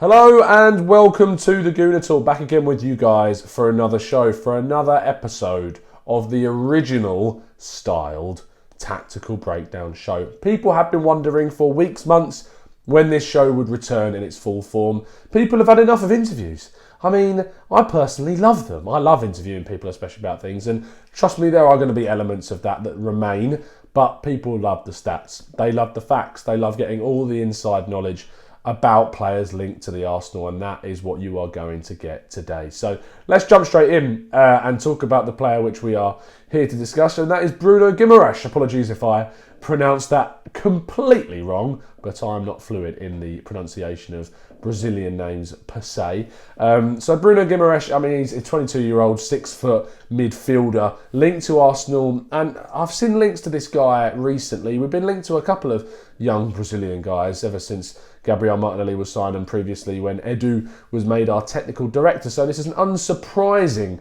Hello and welcome to the Gooner Talk, back again with you guys for another show, for another episode of the original styled tactical breakdown show. People have been wondering for weeks, months, when this show would return in its full form. People have had enough of interviews. I mean, I personally love them. I love interviewing people, especially about things, and trust me, there are going to be elements of that remain, but people love the stats. They love the facts. They love getting all the inside knowledge about players linked to the Arsenal, and that is what you are going to get today. So let's jump straight in and talk about the player which we are here to discuss, and that is Bruno Guimaraes. Apologies if I pronounced that completely wrong, but I'm not fluid in the pronunciation of Brazilian names per se. So Bruno Guimaraes, I mean, he's a 22-year-old, 6-foot midfielder linked to Arsenal, and I've seen links to this guy recently. We've been linked to a couple of young Brazilian guys ever since Gabriel Martinelli was signed, and previously when Edu was made our technical director. So this is an unsurprising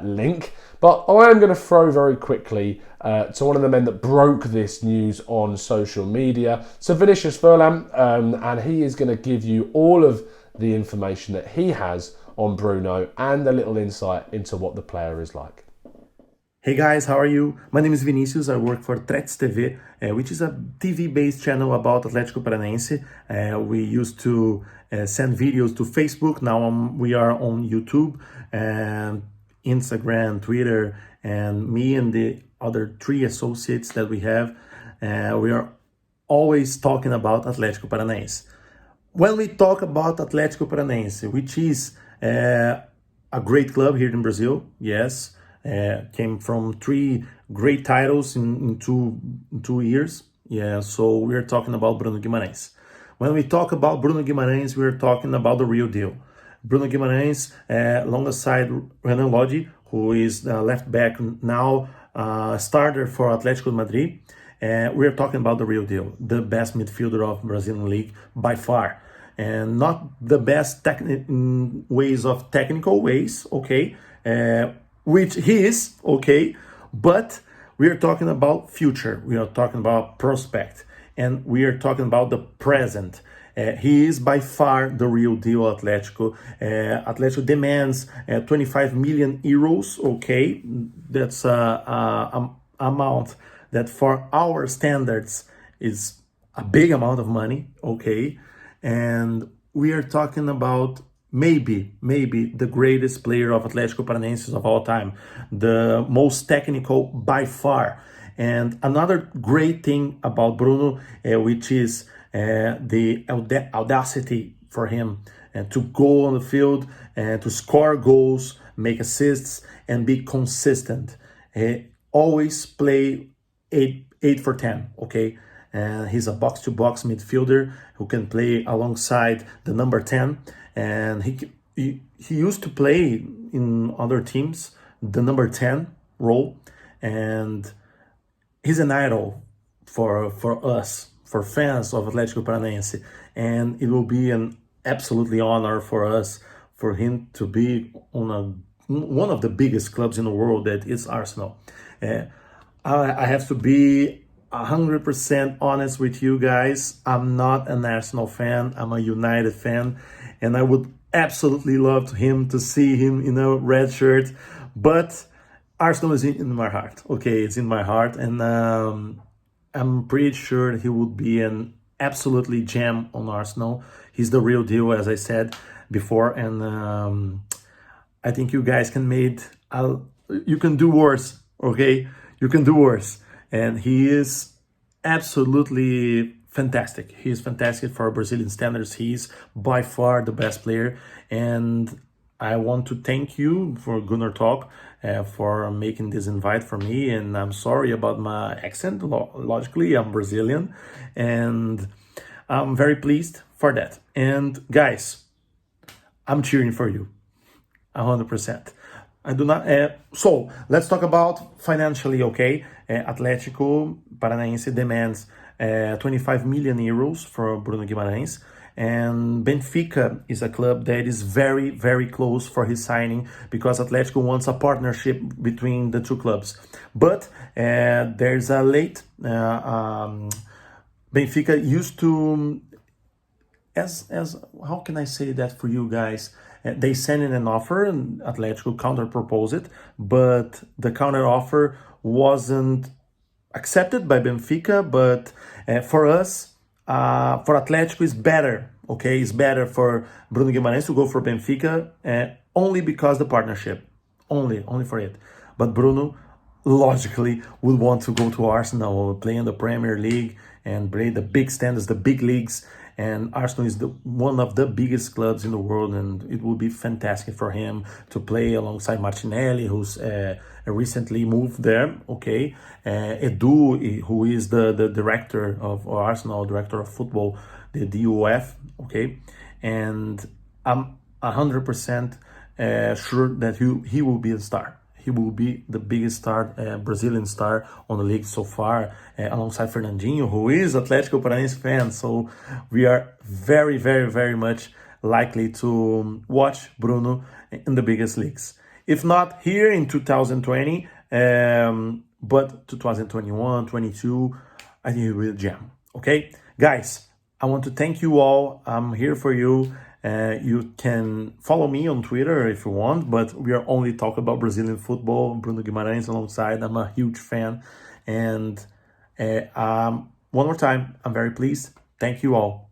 link, but I am going to throw very quickly to one of the men that broke this news on social media, so Vinicius Furlan, and he is going to give you all of the information that he has on Bruno and a little insight into what the player is like. Hey guys, how are you? My name is Vinicius. I work for Trets TV, which is a TV-based channel about Atletico Paranaense. We used to send videos to Facebook. Now we are on YouTube and Instagram, Twitter, and me and the other 3 associates that we have, we are always talking about Atletico Paranaense. When we talk about Atletico Paranaense, which is a great club here in Brazil, yes, came from 3 great titles in two years. Yeah, so we're talking about Bruno Guimaraes. When we talk about Bruno Guimaraes, we're talking about the real deal. Bruno Guimaraes, alongside Renan Lodi, who is the left back now, starter for Atletico Madrid. We're talking about the real deal, the best midfielder of Brazilian league by far. And not the best technical ways, okay, which he is, okay, but we are talking about future, we are talking about prospect, and we are talking about the present. He is by far the real deal, Atletico. Atletico demands 25 million euros, okay, that's an amount that for our standards is a big amount of money, okay, and we are talking about maybe the greatest player of Atletico Paranaense of all time, the most technical by far. And another great thing about Bruno, which is the audacity for him to go on the field and to score goals, make assists, and be consistent. Always play 8 for 10, okay? He's a box-to-box midfielder who can play alongside the number 10. And he used to play in other teams, the number 10 role. And he's an idol for us, for fans of Atletico Paranaense. And it will be an absolutely honor for us, for him to be on one of the biggest clubs in the world, that is Arsenal. I have to be 100% honest with you guys. I'm not an Arsenal fan. I'm a United fan. And I would absolutely love him to see him in a red shirt. But Arsenal is in my heart. Okay, it's in my heart. And I'm pretty sure he would be an absolutely gem on Arsenal. He's the real deal, as I said before. And I think you guys you can do worse, okay? You can do worse. And he is absolutely fantastic. He is fantastic for Brazilian standards. He's by far the best player. And I want to thank you for Gunnar Talk for making this invite for me. And I'm sorry about my accent. Logically, I'm Brazilian. And I'm very pleased for that. And guys, I'm cheering for you 100%. I do not. So let's talk about financially, okay? Atletico Paranaense demands 25 million euros for Bruno Guimaraes, and Benfica is a club that is very, very close for his signing, because Atletico wants a partnership between the 2 clubs. But there's a late Benfica used to as how can I say that for you guys? They sent in an offer and Atletico counter proposed it, but the counter offer wasn't accepted by Benfica. But for us, for Atletico, is better. Okay, it's better for Bruno Guimaraes to go for Benfica only because the partnership, only for it. But Bruno logically would want to go to Arsenal, play in the Premier League and play the big standards, the big leagues. And Arsenal is one of the biggest clubs in the world, and it would be fantastic for him to play alongside Martinelli, who's recently moved there. Okay, Edu, who is the director of Arsenal, director of football, the DUF. Okay, and I'm 100% sure that he will be a star. He will be the biggest star, Brazilian star on the league so far, alongside Fernandinho, who is Atletico Paranaense fan. So we are very, very, very much likely to watch Bruno in the biggest leagues. If not here in 2020, but 2021, 22, I think he will jam. Okay, guys, I want to thank you all. I'm here for you. You can follow me on Twitter if you want, but we are only talking about Brazilian football. Bruno Guimaraes alongside. I'm a huge fan. And one more time, I'm very pleased. Thank you all.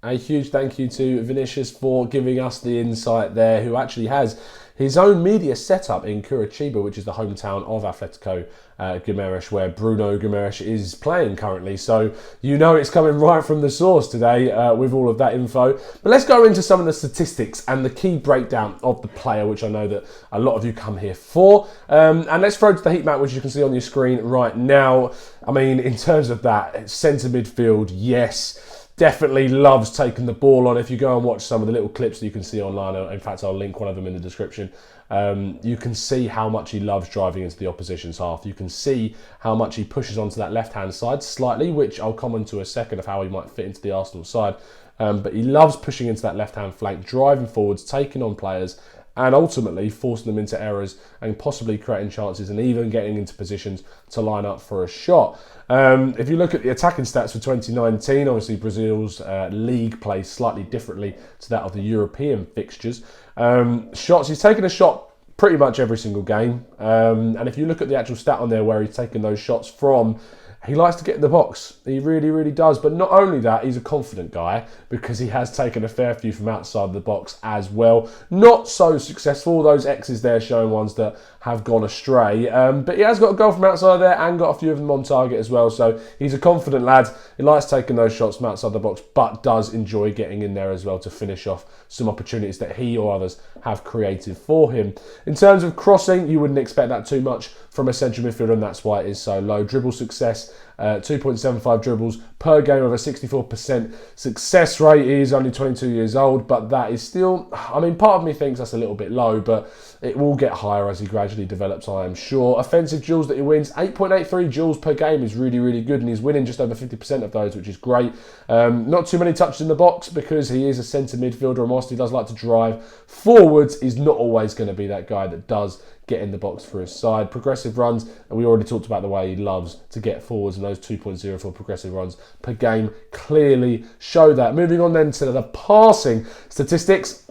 A huge thank you to Vinicius for giving us the insight there, who actually has his own media setup in Curitiba, which is the hometown of Atletico Guimaraes, where Bruno Guimaraes is playing currently. So you know it's coming right from the source today with all of that info. But let's go into some of the statistics and the key breakdown of the player, which I know that a lot of you come here for. And let's throw to the heat map, which you can see on your screen right now. I mean, in terms of that, centre midfield, yes. Definitely loves taking the ball on. If you go and watch some of the little clips that you can see online, in fact, I'll link one of them in the description. You can see how much he loves driving into the opposition's half. You can see how much he pushes onto that left-hand side slightly, which I'll come on to a second of how he might fit into the Arsenal side. But he loves pushing into that left-hand flank, driving forwards, taking on players, and ultimately forcing them into errors and possibly creating chances and even getting into positions to line up for a shot. If you look at the attacking stats for 2019, obviously Brazil's league plays slightly differently to that of the European fixtures. Shots, he's taken a shot pretty much every single game. And if you look at the actual stat on there where he's taken those shots from, he likes to get in the box. He really, really does. But not only that, he's a confident guy because he has taken a fair few from outside the box as well. Not so successful. Those X's there showing ones that have gone astray. But he has got a goal from outside there and got a few of them on target as well. So he's a confident lad. He likes taking those shots from outside the box, but does enjoy getting in there as well to finish off some opportunities that he or others have created for him. In terms of crossing, you wouldn't expect that too much from a central midfielder, and that's why it is so low. Dribble success, 2.75 dribbles per game with a 64% success rate. He is only 22 years old, but that is still, I mean, part of me thinks that's a little bit low, but it will get higher as he gradually develops, I am sure. Offensive duels that he wins, 8.83 duels per game is really, really good, and he's winning just over 50% of those, which is great. Not too many touches in the box because he is a centre midfielder, and whilst he does like to drive forwards, he's not always going to be that guy that does get in the box for his side. Progressive runs, and we already talked about the way he loves to get forwards, and those 2.04 progressive runs per game clearly show that. Moving on then to the passing statistics,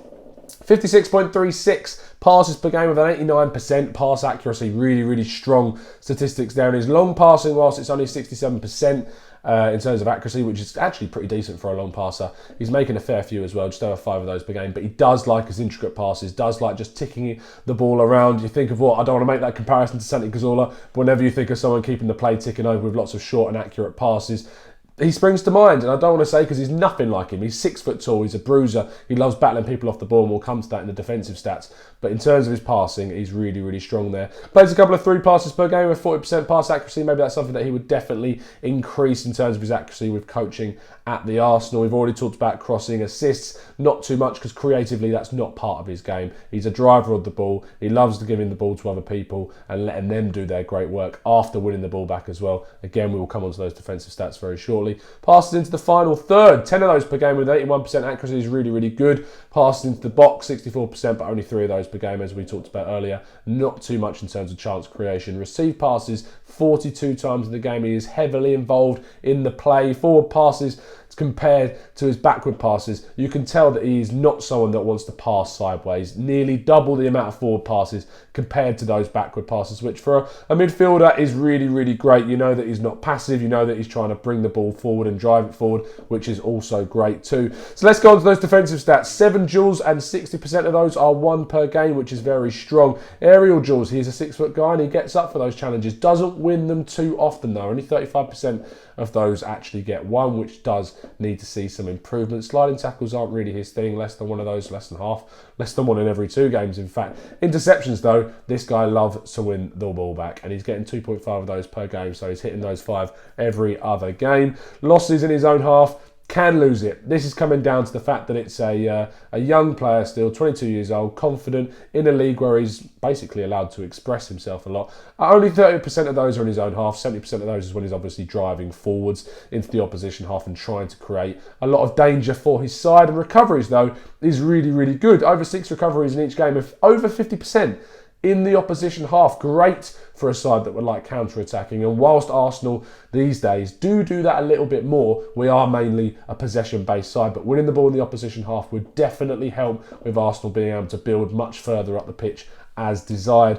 56.36 passes per game with an 89% pass accuracy. Really, really strong statistics there. And his long passing, whilst it's only 67%, in terms of accuracy, which is actually pretty decent for a long passer. He's making a fair few as well, just over 5 of those per game, but he does like his intricate passes, does like just ticking the ball around. You think of what, I don't want to make that comparison to Santi Cazorla, but whenever you think of someone keeping the play ticking over with lots of short and accurate passes, he springs to mind, and I don't want to say because he's nothing like him. He's 6 foot tall, he's a bruiser, he loves battling people off the ball, and we'll come to that in the defensive stats. But in terms of his passing, he's really, really strong there. Plays a couple of 3 passes per game with 40% pass accuracy. Maybe that's something that he would definitely increase in terms of his accuracy with coaching at the Arsenal. We've already talked about crossing, assists, not too much because creatively that's not part of his game. He's a driver of the ball. He loves to giving the ball to other people and letting them do their great work after winning the ball back as well. Again, we will come on to those defensive stats very shortly. Passes into the final third, 10 of those per game with 81% accuracy is really, really good. Passes into the box, 64%, but only 3 of those per game, as we talked about earlier. Not too much in terms of chance creation. Received passes 42 times in the game. He is heavily involved in the play. Forward passes compared to his backward passes, you can tell that he is not someone that wants to pass sideways. Nearly double the amount of forward passes compared to those backward passes, which for a midfielder is really, really great. You know that he's not passive. You know that he's trying to bring the ball forward and drive it forward, which is also great too. So let's go on to those defensive stats. 7 duels and 60% of those are 1 per game, which is very strong. Aerial duels, he's a 6-foot guy and he gets up for those challenges. Doesn't win them too often though. Only 35% of those actually get 1, which does need to see some improvement. Sliding tackles aren't really his thing. Less than one of those, less than half. Less than 1 in every 2 games, in fact. Interceptions though, this guy loves to win the ball back and he's getting 2.5 of those per game, so he's hitting those 5 every other game. Losses in his own half, can lose it. This is coming down to the fact that it's a young player still, 22 years old, confident, in a league where he's basically allowed to express himself a lot. Only 30% of those are in his own half, 70% of those is when he's obviously driving forwards into the opposition half and trying to create a lot of danger for his side. And recoveries though is really, really good. Over 6 recoveries in each game, of over 50% in the opposition half. Great for a side that would like counter-attacking. And whilst Arsenal these days do that a little bit more, we are mainly a possession-based side, but winning the ball in the opposition half would definitely help with Arsenal being able to build much further up the pitch as desired.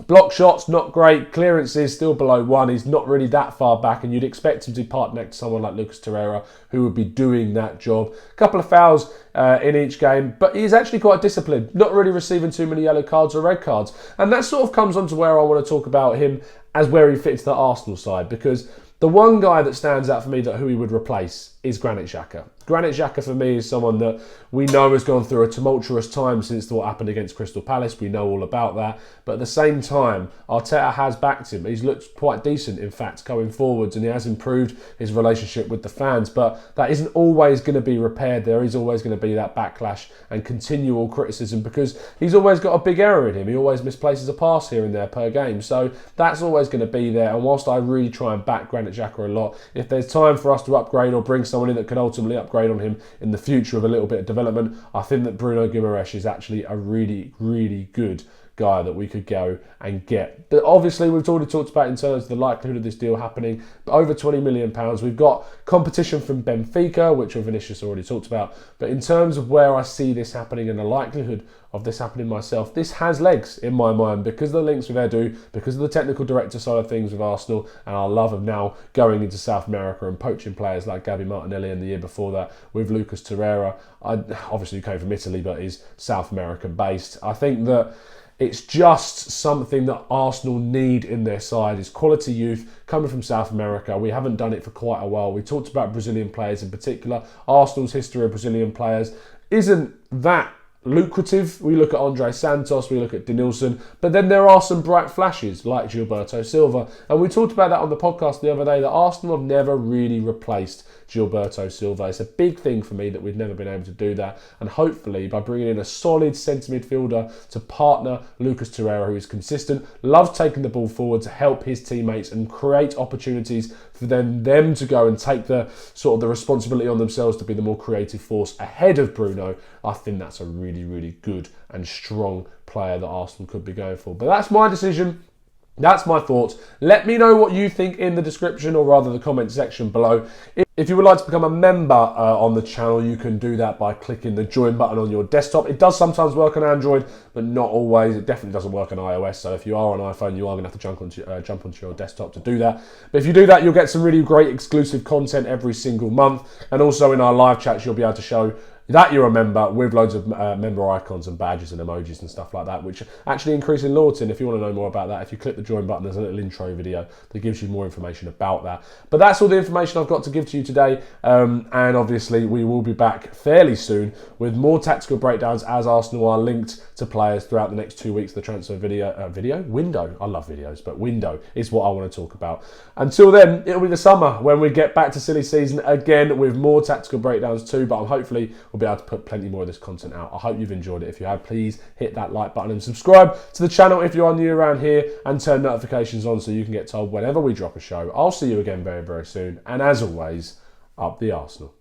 Block shots, not great. Clearances, still below 1. He's not really that far back, and you'd expect him to partner next to someone like Lucas Torreira, who would be doing that job. A couple of fouls in each game, but he's actually quite disciplined, not really receiving too many yellow cards or red cards. And that sort of comes on to where I want to talk about him as where he fits the Arsenal side, because the one guy that stands out for me that who he would replace is Granit Xhaka. Granit Xhaka for me is someone that we know has gone through a tumultuous time since what happened against Crystal Palace. We know all about that. But at the same time, Arteta has backed him. He's looked quite decent, in fact, going forwards, and he has improved his relationship with the fans. But that isn't always going to be repaired. There is always going to be that backlash and continual criticism because he's always got a big error in him. He always misplaces a pass here and there per game. So that's always going to be there. And whilst I really try and back Granit Xhaka a lot, if there's time for us to upgrade or bring someone in that can ultimately upgrade on him in the future with a little bit of development, I think that Bruno Guimaraes is actually a really, really good guy that we could go and get. But obviously we've already talked about in terms of the likelihood of this deal happening, but over £20 million. We've got competition from Benfica, which Vinicius already talked about, but in terms of where I see this happening and the likelihood of this happening myself, this has legs in my mind because of the links with Edu, because of the technical director side of things with Arsenal, and our love of now going into South America and poaching players like Gabby Martinelli and the year before that with Lucas Torreira. Obviously he came from Italy but is South American based. I think that it's just something that Arsenal need in their side is quality youth coming from South America. We haven't done it for quite a while. We talked about Brazilian players in particular. Arsenal's history of Brazilian players isn't that lucrative. We look at Andre Santos, we look at Denilson, but then there are some bright flashes like Gilberto Silva, and we talked about that on the podcast the other day, that Arsenal have never really replaced Gilberto Silva. It's a big thing for me that we've never been able to do that, and hopefully by bringing in a solid centre midfielder to partner Lucas Torreira, who is consistent, loves taking the ball forward to help his teammates and create opportunities for them to go and take the sort of the responsibility on themselves to be the more creative force ahead of Bruno. I think that's a really, really good and strong player that Arsenal could be going for. But that's my decision. That's my thoughts. Let me know what you think in the description, or rather the comment section below. If you would like to become a member on the channel, you can do that by clicking the join button on your desktop. It does sometimes work on Android, but not always. It definitely doesn't work on iOS. So if you are on iPhone, you are going to have to jump onto your desktop to do that. But if you do that, you'll get some really great exclusive content every single month. And also in our live chats, you'll be able to show that you're a member with loads of member icons and badges and emojis and stuff like that, which actually increase in loyalty. And if you want to know more about that, if you click the join button, there's a little intro video that gives you more information about that. But that's all the information I've got to give to you today. And obviously we will be back fairly soon with more tactical breakdowns as Arsenal are linked to players throughout the next 2 weeks. The transfer window. I love videos, but window is what I want to talk about. Until then, it'll be the summer when we get back to silly season again with more tactical breakdowns too. But hopefully we'll be able to put plenty more of this content out. I hope you've enjoyed it. If you have, please hit that like button and subscribe to the channel if you are new around here, and turn notifications on so you can get told whenever we drop a show. I'll see you again very, very soon. And as always, up the Arsenal.